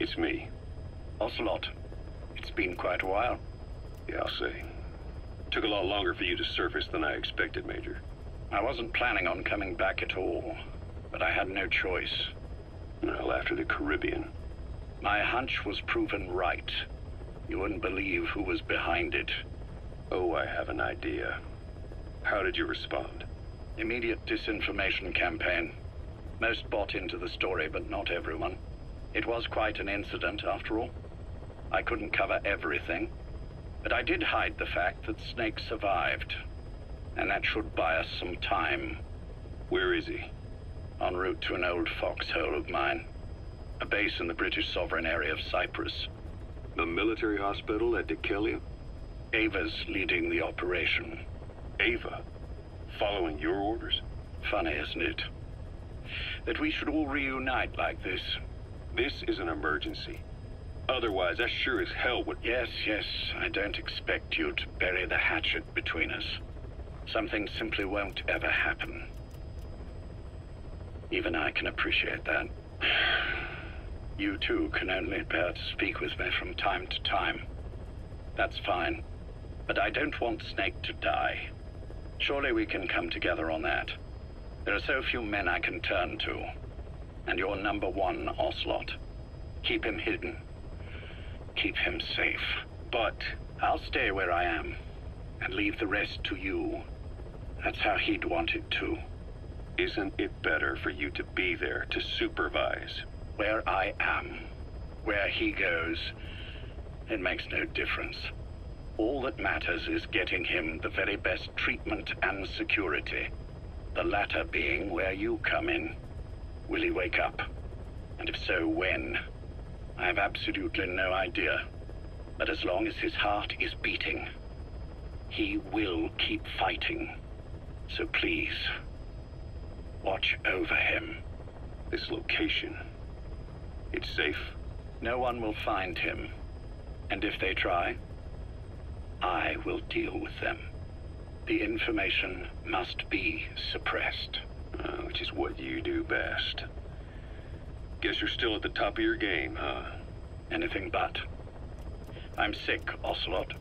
It's me. Ocelot. It's been quite a while. Yeah, I'll say. Took a lot longer for you to surface than I expected, Major. I wasn't planning on coming back at all, but I had no choice. Well, after the Caribbean. My hunch was proven right. You wouldn't believe who was behind it. Oh, I have an idea. How did you respond? Immediate disinformation campaign. Most bought into the story, but not everyone. It was quite an incident, after all. I couldn't cover everything, but I did hide the fact that Snake survived. And that should buy us some time. Where is he? En route to an old foxhole of mine. A base in the British sovereign area of Cyprus. The military hospital at Dekelia? Ava's leading the operation. Ava? Following your orders? Funny, isn't it? That we should all reunite like this. This is an emergency. Otherwise, I sure as hell would... Yes, I don't expect you to bury the hatchet between us. Something simply won't ever happen. Even I can appreciate that. You too can only bear to speak with me from time to time. That's fine. But I don't want Snake to die. Surely we can come together on that. There are so few men I can turn to. And you're number one, Ocelot. Keep him hidden. Keep him safe. But I'll stay where I am and leave the rest to you. That's how he'd want it too. Isn't it better for you to be there to supervise? Where I am, where he goes, it makes no difference. All that matters is getting him the very best treatment and security. The latter being where you come in. Will he wake up? And if so, when? I have absolutely no idea. But as long as his heart is beating, he will keep fighting. So please, watch over him. This location, it's safe? No one will find him. And if they try, I will deal with them. The information must be suppressed. Which is what you do best. Guess you're still at the top of your game, huh? Anything but. I'm sick, Ocelot.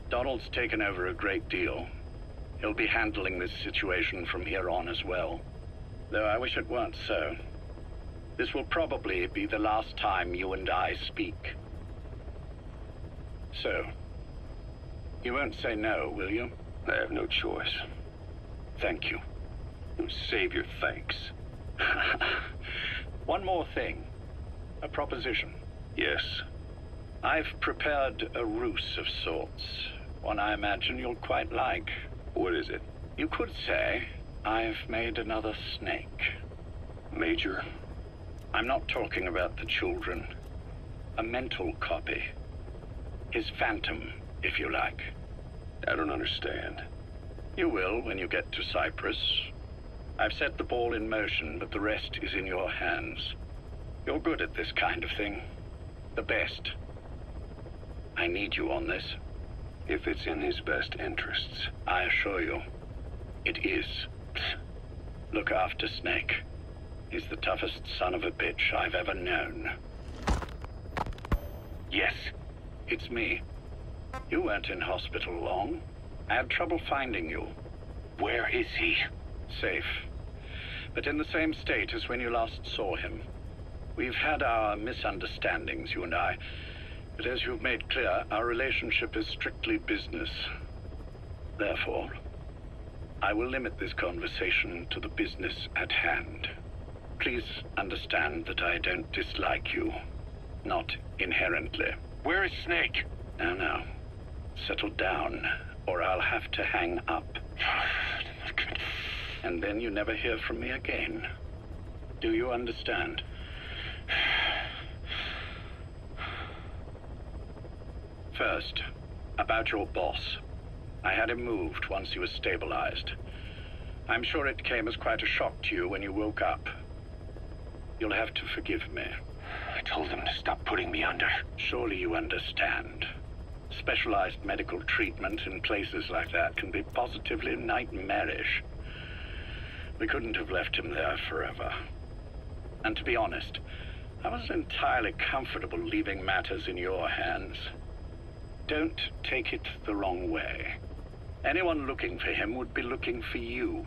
Donald's taken over a great deal. He'll be handling this situation from here on as well. Though I wish it weren't so. This will probably be the last time you and I speak. So, you won't say no, will you? I have no choice. Thank you. Save your thanks. One more thing. A proposition. Yes. I've prepared a ruse of sorts. One I imagine you'll quite like. What is it? You could say I've made another Snake. Major? I'm not talking about the children. A mental copy. His phantom, if you like. I don't understand. You will when you get to Cyprus. I've set the ball in motion, but the rest is in your hands. You're good at this kind of thing. The best. I need you on this. If it's in his best interests. I assure you, it is. Look after Snake. He's the toughest son of a bitch I've ever known. Yes, it's me. You weren't in hospital long. I had trouble finding you. Where is he? Safe. But in the same state as when you last saw him. We've had our misunderstandings, you and I. But as you've made clear, our relationship is strictly business. Therefore, I will limit this conversation to the business at hand. Please understand that I don't dislike you. Not inherently. Where is Snake? Now. Settle down, or I'll have to hang up. And then you never hear from me again. Do you understand? First, about your boss. I had him moved once he was stabilized. I'm sure it came as quite a shock to you when you woke up. You'll have to forgive me. I told him to stop putting me under. Surely you understand. Specialized medical treatment in places like that can be positively nightmarish. We couldn't have left him there forever. And to be honest, I wasn't entirely comfortable leaving matters in your hands. Don't take it the wrong way. Anyone looking for him would be looking for you.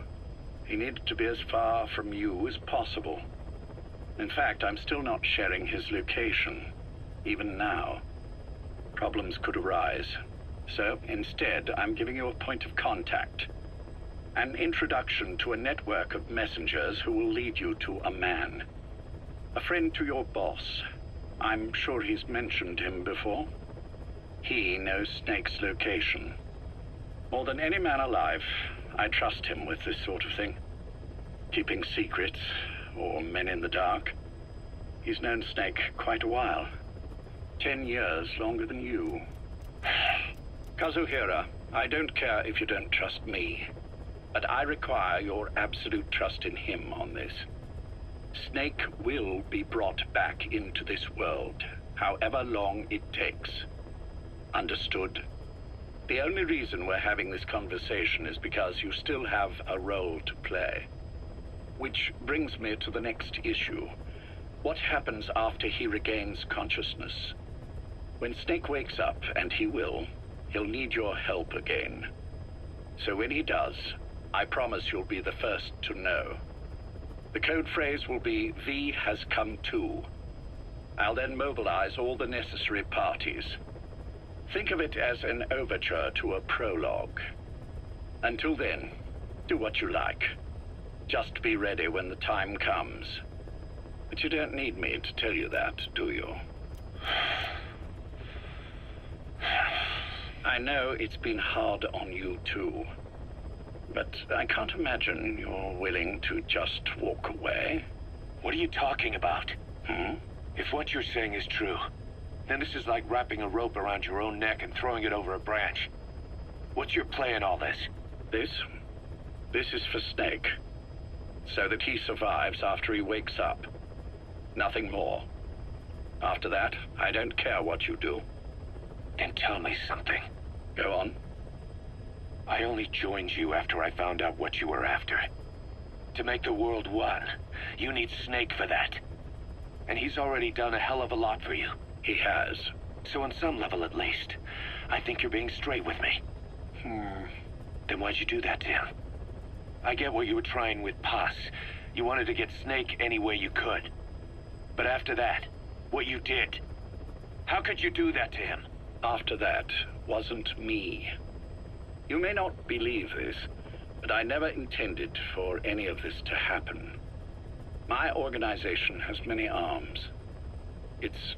He needed to be as far from you as possible. In fact, I'm still not sharing his location, even now. Problems could arise. So, instead, I'm giving you a point of contact. An introduction to a network of messengers who will lead you to a man. A friend to your boss. I'm sure he's mentioned him before. He knows Snake's location. More than any man alive, I trust him with this sort of thing. Keeping secrets, or men in the dark. He's known Snake quite a while. 10 years longer than you. Kazuhira, I don't care if you don't trust me, but I require your absolute trust in him on this. Snake will be brought back into this world, however long it takes. Understood? The only reason we're having this conversation is because you still have a role to play. Which brings me to the next issue. What happens after he regains consciousness? When Snake wakes up, and he will, he'll need your help again. So when he does, I promise you'll be the first to know. The code phrase will be, V has come to. I'll then mobilize all the necessary parties. Think of it as an overture to a prologue. Until then, do what you like. Just be ready when the time comes. But you don't need me to tell you that, do you? I know it's been hard on you too. But I can't imagine you're willing to just walk away. What are you talking about? If what you're saying is true, then this is like wrapping a rope around your own neck and throwing it over a branch. What's your play in all this? This is for Snake. So that he survives after he wakes up. Nothing more. After that, I don't care what you do. Then tell me something. Go on. I only joined you after I found out what you were after. To make the world one, you need Snake for that. And he's already done a hell of a lot for you. He has. So on some level at least, I think you're being straight with me. Then why'd you do that to him? I get what you were trying with Paz. You wanted to get Snake any way you could. But after that, what you did, how could you do that to him? After that wasn't me. You may not believe this, but I never intended for any of this to happen. My organization has many arms. It's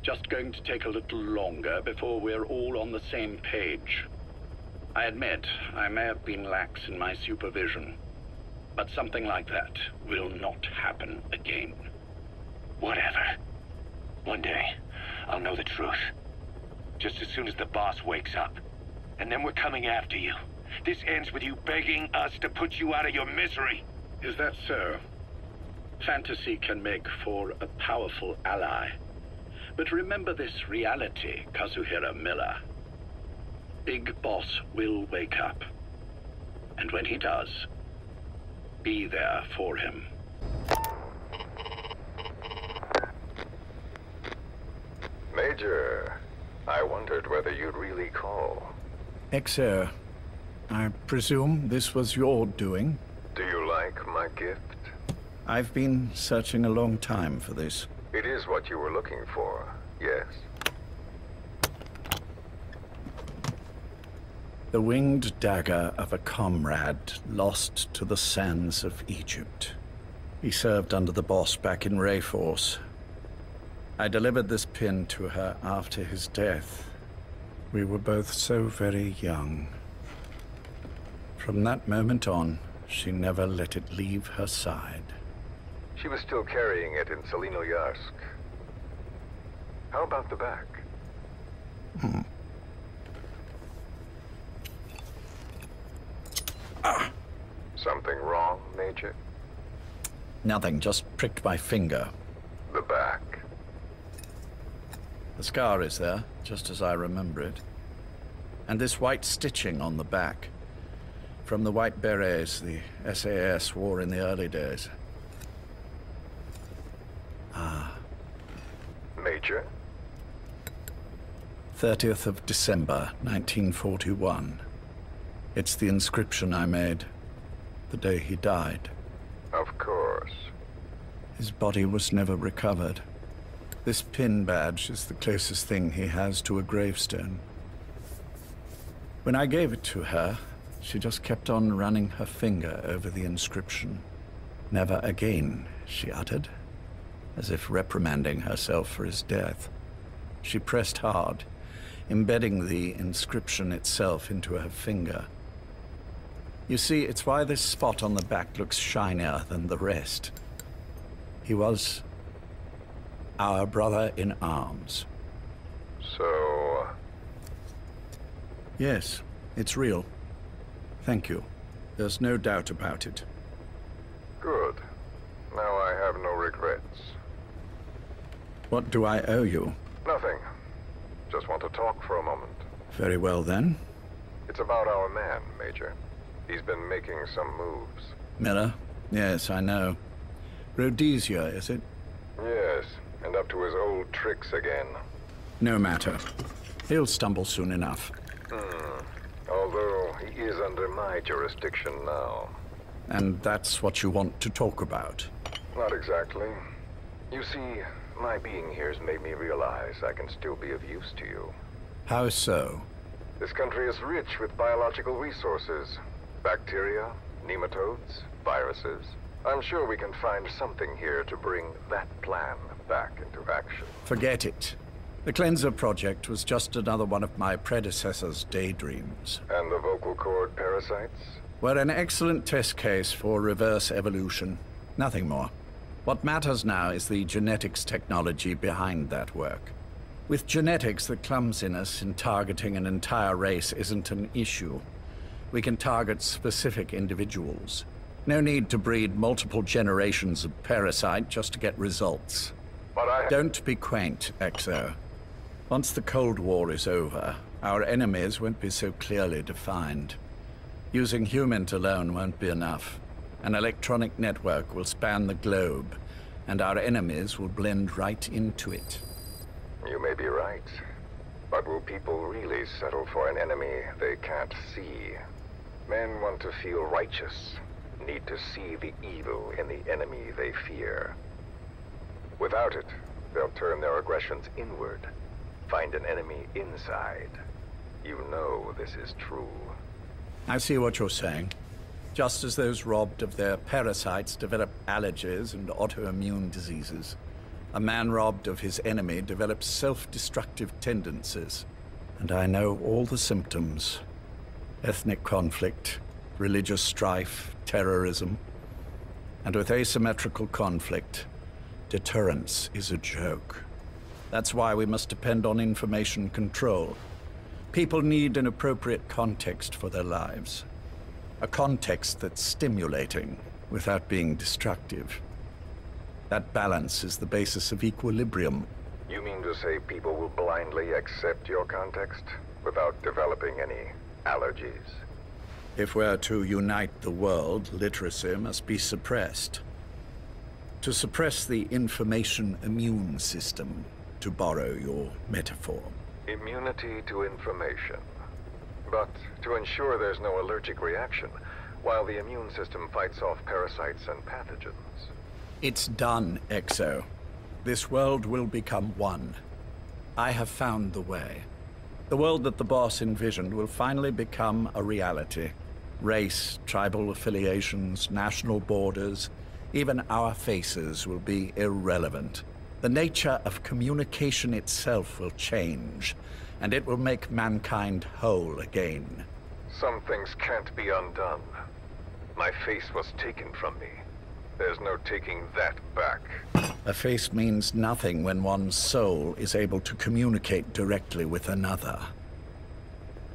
just going to take a little longer before we're all on the same page. I admit I may have been lax in my supervision, but something like that will not happen again. Whatever. One day, I'll know the truth. Just as soon as the boss wakes up. And then we're coming after you. This ends with you begging us to put you out of your misery. Is that so? Fantasy can make for a powerful ally. But remember this reality, Kazuhira Miller. Big Boss will wake up. And when he does, be there for him. Major, I wondered whether you'd really call. Exer, I presume this was your doing? Do you like my gift? I've been searching a long time for this. It is what you were looking for, yes. The winged dagger of a comrade lost to the sands of Egypt. He served under the boss back in Rayforce. I delivered this pin to her after his death. We were both so very young. From that moment on, she never let it leave her side. She was still carrying it in Selinoyarsk. How about the back? Something wrong, Major? Nothing, just pricked my finger. The back. The scar is there, just as I remember it. And this white stitching on the back. From the white berets the SAS wore in the early days. Ah, Major? 30th of December, 1941. It's the inscription I made the day he died. Of course. His body was never recovered. This pin badge is the closest thing he has to a gravestone. When I gave it to her, she just kept on running her finger over the inscription. Never again, she uttered, as if reprimanding herself for his death. She pressed hard, embedding the inscription itself into her finger. You see, it's why this spot on the back looks shinier than the rest. He was our brother in arms. So... Yes, it's real. Thank you. There's no doubt about it. Good. Now I have no regrets. What do I owe you? Nothing. Just want to talk for a moment. Very well, then. It's about our man, Major. He's been making some moves. Miller? Yes, I know. Rhodesia, is it? Yes, and up to his old tricks again. No matter. He'll stumble soon enough. Although he is under my jurisdiction now. And that's what you want to talk about? Not exactly. You see, my being here has made me realize I can still be of use to you. How so? This country is rich with biological resources. Bacteria, nematodes, viruses. I'm sure we can find something here to bring that plan back into action. Forget it. The Cleanser Project was just another one of my predecessor's daydreams. And the vocal cord parasites? We're an excellent test case for reverse evolution. Nothing more. What matters now is the genetics technology behind that work. With genetics, the clumsiness in targeting an entire race isn't an issue. We can target specific individuals. No need to breed multiple generations of parasite just to get results. But Don't be quaint, Exo. Once the Cold War is over, our enemies won't be so clearly defined. Using humans alone won't be enough. An electronic network will span the globe, and our enemies will blend right into it. You may be right. But will people really settle for an enemy they can't see? Men want to feel righteous, need to see the evil in the enemy they fear. Without it, they'll turn their aggressions inward, find an enemy inside. You know this is true. I see what you're saying. Just as those robbed of their parasites develop allergies and autoimmune diseases, a man robbed of his enemy develops self-destructive tendencies. And I know all the symptoms. Ethnic conflict, religious strife, terrorism. And with asymmetrical conflict, deterrence is a joke. That's why we must depend on information control. People need an appropriate context for their lives. A context that's stimulating without being destructive. That balance is the basis of equilibrium. You mean to say people will blindly accept your context without developing any allergies? If we're to unite the world, literacy must be suppressed. To suppress the information immune system, to borrow your metaphor. Immunity to information. But to ensure there's no allergic reaction, while the immune system fights off parasites and pathogens. It's done, Exo. This world will become one. I have found the way. The world that the boss envisioned will finally become a reality. Race, tribal affiliations, national borders, even our faces will be irrelevant. The nature of communication itself will change, and it will make mankind whole again. Some things can't be undone. My face was taken from me. There's no taking that back. A face means nothing when one's soul is able to communicate directly with another.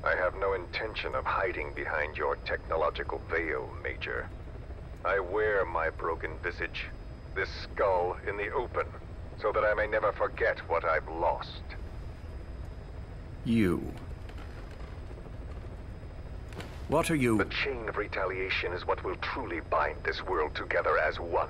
I have no intention of hiding behind your technological veil, Major. I wear my broken visage, this skull in the open, so that I may never forget what I've lost. You. What are you? The chain of retaliation is what will truly bind this world together as one.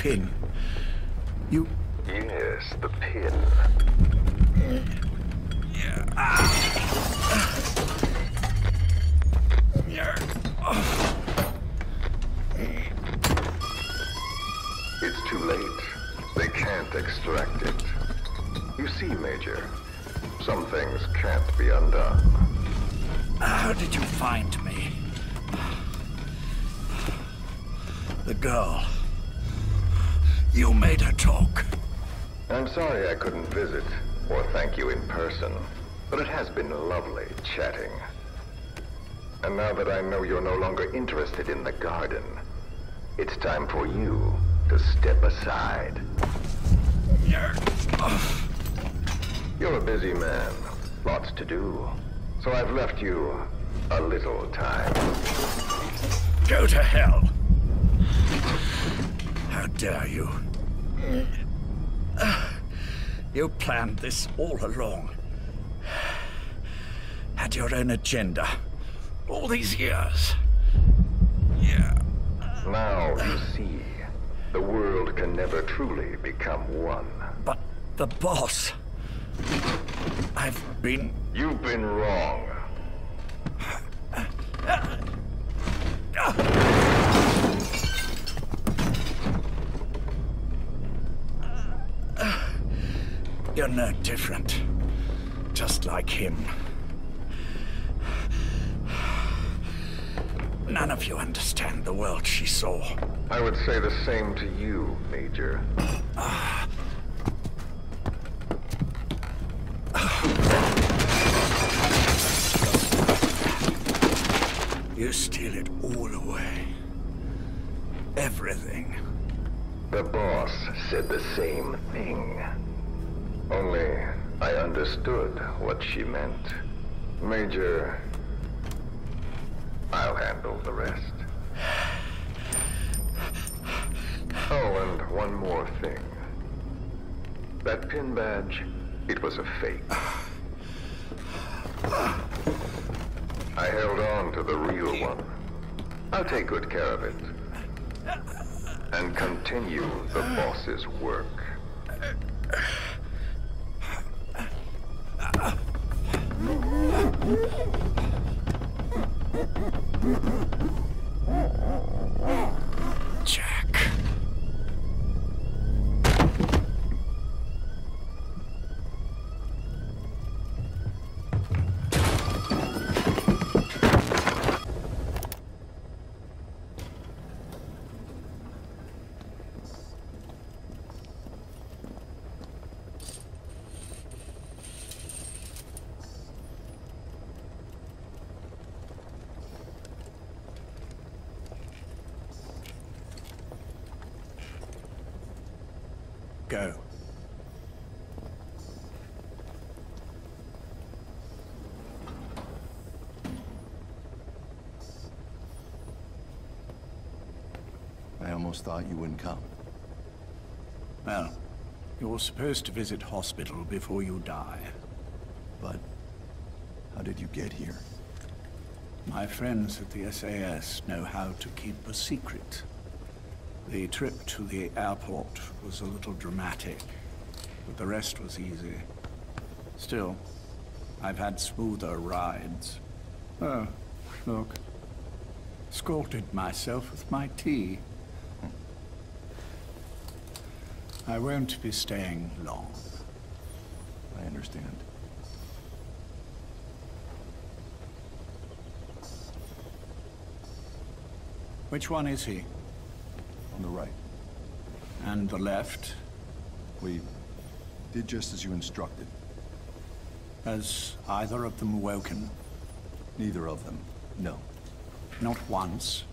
pin. You... Yes, the pin. It's too late. They can't extract it. You see, Major, some things can't be undone. How did you find me? The girl. You made her talk. I'm sorry I couldn't visit or thank you in person, but it has been lovely chatting. And now that I know you're no longer interested in the garden, it's time for you to step aside. You're a busy man, lots to do, so I've left you a little time. Go to hell. How dare you? You planned this all along. Had your own agenda. All these years. Yeah. Now you see, the world can never truly become one. But the boss... You've been wrong. You're no different. Just like him. None of you understand the world she saw. I would say the same to you, Major. You steal it all away. Everything. The boss said the same thing. Only I understood what she meant. Major, I'll handle the rest. Oh, and one more thing. That pin badge, it was a fake. I held on to the real one. I'll take good care of it. And continue the boss's work. Jack. Go. I almost thought you wouldn't come. Well, you're supposed to visit hospital before you die. But how did you get here? My friends at the SAS know how to keep a secret. The trip to the airport was a little dramatic, but the rest was easy. Still, I've had smoother rides. Oh, look. Scalded myself with my tea. I won't be staying long. I understand. Which one is he? On the right. And the left? We did just as you instructed. Has either of them awoken? Neither of them. No. Not once.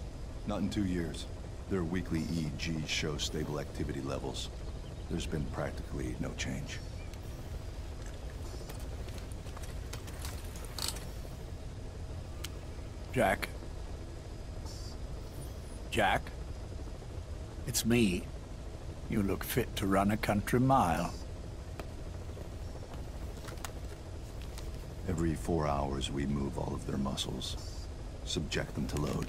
Not in 2 years. Their weekly EEGs show stable activity levels. There's been practically no change. Jack? Jack? It's me. You look fit to run a country mile. Every 4 hours, we move all of their muscles, subject them to load.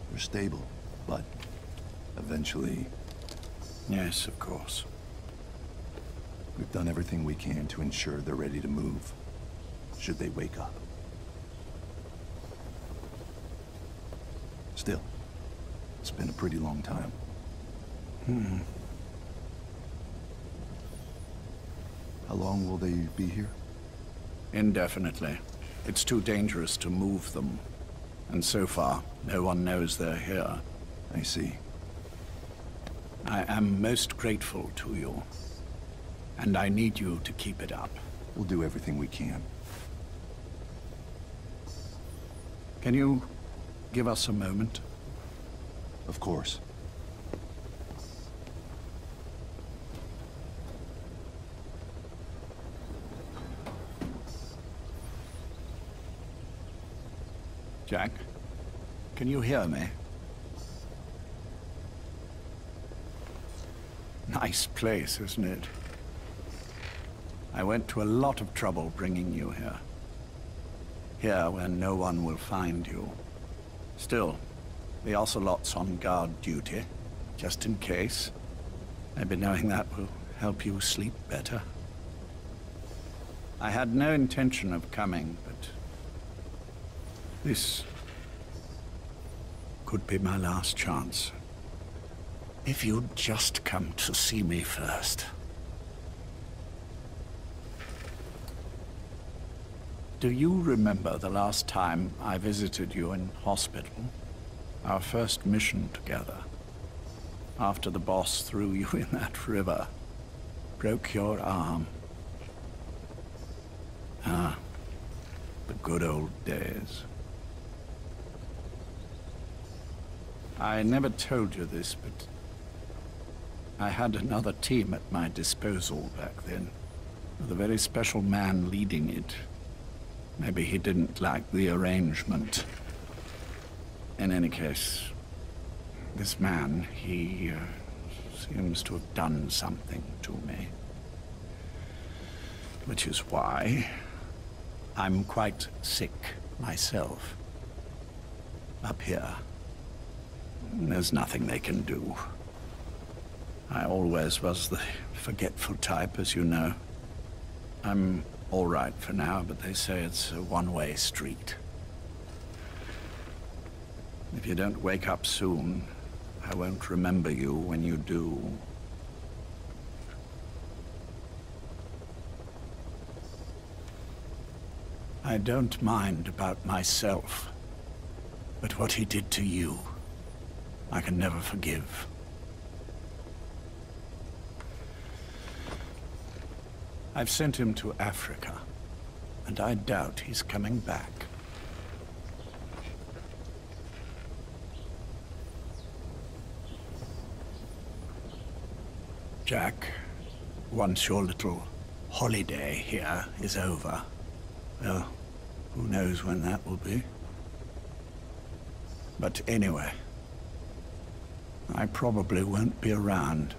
They're stable, but eventually Yes, of course. We've done everything we can to ensure they're ready to move, should they wake up. Still, it's been a pretty long time. How long will they be here? Indefinitely. It's too dangerous to move them. And so far, no one knows they're here. I see. I am most grateful to you. And I need you to keep it up. We'll do everything we can. Can you give us a moment? Of course. Jack, can you hear me? Nice place, isn't it? I went to a lot of trouble bringing you here. Here, where no one will find you. Still, the Ocelot's on guard duty, just in case. Maybe knowing that will help you sleep better. I had no intention of coming, but this could be my last chance. If you'd just come to see me first. Do you remember the last time I visited you in hospital? Our first mission together. After the boss threw you in that river. Broke your arm. Ah, the good old days. I never told you this, but I had another team at my disposal back then, with a very special man leading it. Maybe he didn't like the arrangement. In any case, this man, he seems to have done something to me. Which is why I'm quite sick myself. Up here. There's nothing they can do. I always was the forgetful type, as you know. I'm all right for now, but they say it's a one-way street. If you don't wake up soon, I won't remember you when you do. I don't mind about myself, but what he did to you, I can never forgive. I've sent him to Africa, and I doubt he's coming back. Jack, once your little holiday here is over, well, who knows when that will be? But anyway, I probably won't be around.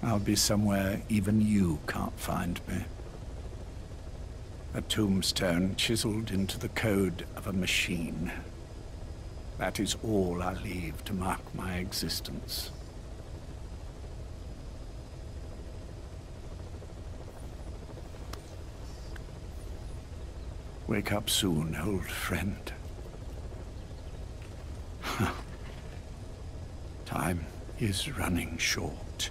I'll be somewhere even you can't find me. A tombstone chiseled into the code of a machine. That is all I leave to mark my existence. Wake up soon, old friend. Time is running short.